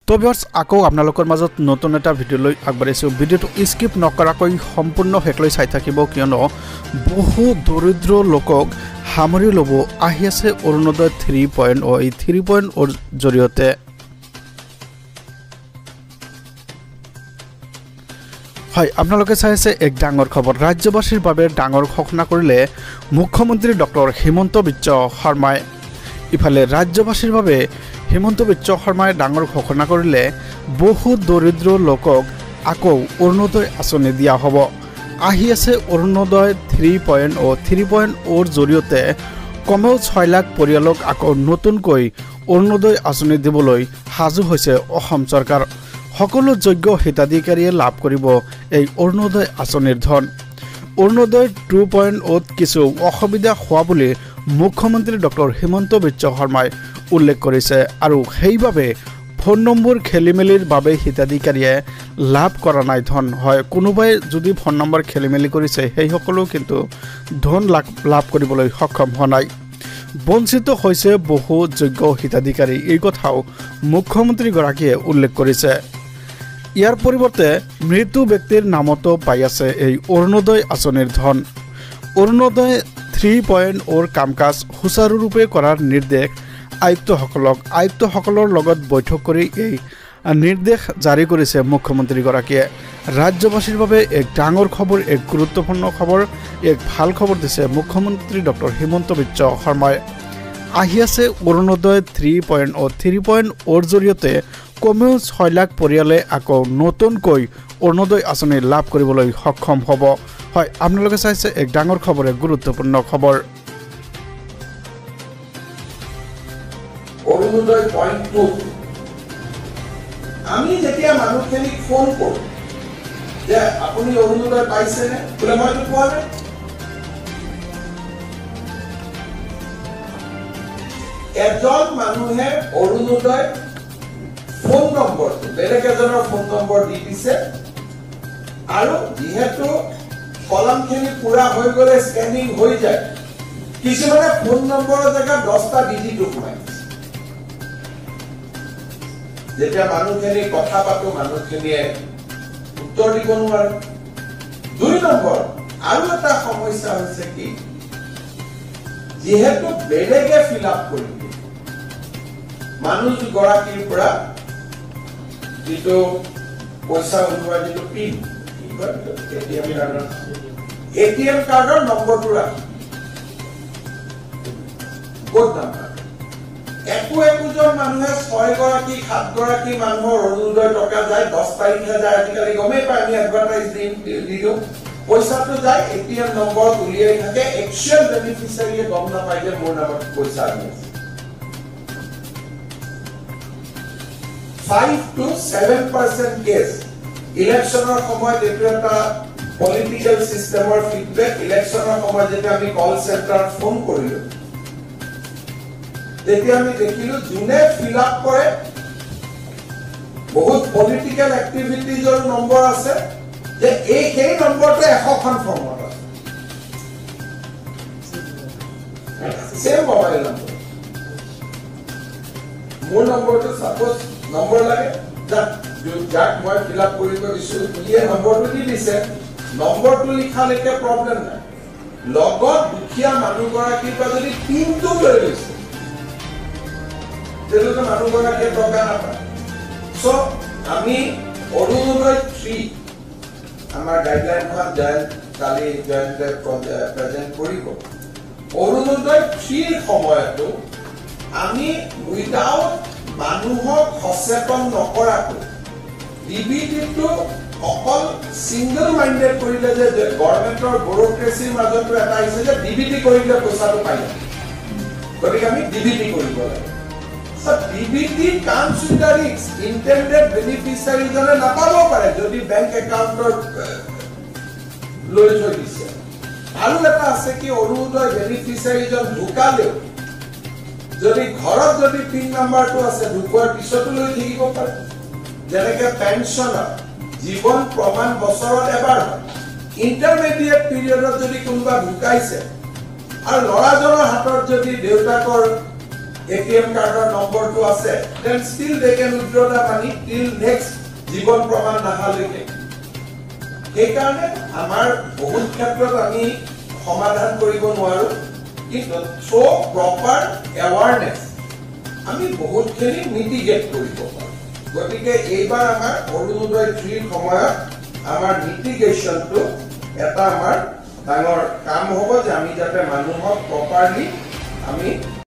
তো ভিউয়াৰ্স আকৌ আপোনালোকৰ মাজত নতুন এটা ভিডিঅ' লৈ আগবাঢ়িছো ভিডিঅ'টো স্কিপ নকৰাকৈ সম্পূৰ্ণ হেকলৈ চাই থাকিব কিয়নো বহু দৰিদ্ৰ লোকক সামৰি ল'ব আহি আছে অৰুণোদয় 3.0 এই 3.0 জৰিয়তে হয় আপোনালোকে চাই আছে এক ডাঙৰ খবৰ ৰাজ্যবাসীৰ বাবে ডাঙৰ ঘোষণা কৰিলে মুখ্যমন্ত্ৰী ডক্টৰ হিমন্ত বিশ্ব শৰ্মাই ইফালে ৰাজ্যবাসীৰ বাবে হিমন্ত বিশ্ব শৰ্মাই ডাঙৰ ঘোষণা কৰিলে বহু দৰিদ্ৰ লোকক আকৌ অৰুণোদয় আঁচনি দিয়া হ'ব আহি আছে অৰুণোদয় 3.0 জৰিয়তে কমেও 6 লাখ পৰিয়ালক আকৌ নতুনকৈ অৰুণোদয় আঁচনি দিবলৈ সাজু হৈছে অসম চৰকাৰ সকলো যোগ্য হিতাধিকাৰীয়ে লাভ কৰিব এই অৰুণোদয় আঁচনিৰ ধন অৰুণোদয় 2.0 কিছু অসুবিধা হোৱা বুলি মুখ্যমন্ত্ৰী ডক্টৰ হিমন্ত বিশ্ব শৰ্মাই উল্লেখ কৰিছে আৰু সেইবাবে ফোন নম্বৰ খেলিমেলিৰ বাবে হিতাধিকাৰীয়ে লাভ কৰা নাই ধন হয় কোনোবাই যদি ফোন নম্বৰ খেলিমেলি কৰিছে সেই সকলো কিন্তু ধন লাভ কৰিবলৈ সক্ষম হোৱা নাই বঞ্চিত হৈছে বহু যোগ্য হিতাধিকাৰী এই কথাও মুখ্যমন্ত্ৰী গৰাকীয়ে উল্লেখ কৰিছে ইয়াৰ পৰিৱৰ্তে মৃত্যু ব্যক্তিৰ নামতো পাই আছে এই অৰুণোদয় আঁচনিৰ ধন অৰুণোদয় 3.0 কামকাজ সুচাৰুৰূপে কৰাৰ নিৰ্দেশ আয়ুক্তসকলৰ লগত বৈঠক কৰি এই নিৰ্দেশ জাৰি কৰিছে মুখ্যমন্ত্ৰী গৰাকীয়ে ৰাজ্যবাসীৰ বাবে এক ডাঙৰ খবৰ এক গুৰুত্বপূৰ্ণ খবৰ এক ভাল খবৰ দিছে মুখ্যমন্ত্ৰী ডক্টৰ হিমন্ত বিশ্ব শৰ্মাই আহি আছে অৰুণোদয় 3.0 জৰিয়তে কমেও 6 লাখ পৰিয়ালে আকৌ নতুনকৈ অৰুণোদয় আঁচনি লাভ কৰিবলৈ সক্ষম হ'ব হয় আপোনালোকে চাইছে এক ডাঙৰ খবৰ এক গুৰুত্বপূৰ্ণ খবৰ অৰুণোদয় পইণ্ট 2 আমি যেতিয়া মানুহখিনিক ফোন কৰোঁ যে আপুনি অৰুণোদয় পাইছেনে বোলে মইতো পোৱা নাই এজন মানুহে অৰুণোদয় ফোন নম্বৰটো বেলেগ এজনৰ ফোন নম্বৰ দি দিছে আৰু যিহেতু কলমখিনি পুৰা হৈ গ'লে স্কেনিং হৈ যায় কিছুমানে ফোন নম্বৰৰ জেগাত 10টা ডিজিটো সোমাই যেতিয়া মানুহখিনি কথা পাতো মানুহখিনিয়ে উত্তৰ দিব নোৱাৰে 2 নম্বৰ আৰু এটা সমস্যা হৈছে কি যিহেতু বেলেগে ফিল আপ কৰি মানুহ গৰাকীৰ পৰা যিটো পইচা উলিওৱা যিটো পিন এটিএম কাৰ্ডৰ নম্বৰটো ৰাখি ক'ত নাম্বাৰ একোজন মানুহে 6 গৰাকী 7 গৰাকী মানুহৰ অৰুণোদয় টকা যায় 10 তাৰিখে যায় আজিকালি গমেই পাই আমি এডভাৰটাইজ দি দিওঁ পইচাটো যায় এটিএম নম্বৰ উলিয়াই থাকে একচুৱেল বেনিফিচিয়াৰীয়ে গম নাপায় যে মোৰ নামত পইচা আহি আছে 5 to 7% কেছ ইলেকশ্যনৰ সময়ত এইটো এটা পলিটিকেল চিষ্টেমৰ ফিডবেক ইলেকশ্যনৰ সময়ত যেতিয়া আমি কল চেণ্টাৰত ফোন কৰিলোঁ তেতিয়া আমি দেখিলো যোনে ফিল আপ কৰে বহুত পলিটিক্যাল এক্টিভিটিজৰ নম্বৰ আছে যে এই নম্বৰটো 100খন ফৰ্মত আছে সেম মোবাইল নম্বৰ মোৰ নম্বৰটো সাপোজ নম্বৰ লাগে যাক মই ফিল আপ কৰিব দিছো ইয়ে নম্বৰটো দি দিছে নম্বৰটো লিখালৈকে প্ৰব্লেম নাই লগত দুখীয়া মানুহগৰাকীৰ পৰা যদি পিনটো লৈ লৈছে তেলুগু মানুহগৰাকীয়ে টকা নাপায় সো আমি অৰুণোদয় 3 আমাৰ গাইডলাইনখন কালি জয়েন্টে প্ৰেজেন্ট কৰিব অৰুণোদয় 3 সময়তো আমি উইদাউট মানুহক সচেতন নকৰাকৈ ডিবিটিটো অকল সিংগল মাইণ্ডেড কৰিলে যে গভৰ্ণমেণ্টৰ ব্যুৰোক্ৰেচিৰ মাজতো এটা আহিছে যে ডিবিটি কৰিলে পইচাটো পাই যায় গতিকে আমি ডিবিটি কৰিব লাগে So DBT comes with the risk. Intended beneficiary jone napabo pare jodi bank account or loi thoi dise. Aru eta ase ki Orunodoy beneficiary jon dhukale jodi ghorot jodi pin number to ase dhukor pisotu loi thikibo pare. Jeneke pensioner jibon praman bosorot ebar intermediate period jodi konoba dhukaise ar lora jonor hator jodi deutakor ATM কাৰ্ডৰ নম্বৰটো আছে, then still they can withdraw the money till next জীৱন প্ৰমাণ নাহালৈকে। সেইকাৰণে আমাৰ বহুত ক্ষেত্ৰত আমি সমাধান কৰিব নোৱাৰো, কিন্তু থ্ৰু প্ৰপাৰ এৱাৰনেছ আমি বহুতখিনি মিটিগেট কৰিব পাৰোঁ। গতিকে এইবাৰ আমাৰ অৰুণোদয় 3 সময়ত আমাৰ মিটিগেশ্যনটো এটা আমাৰ ডাঙৰ কাম হ'ব যে আমি যাতে মানুহক প্ৰপাৰলি আমি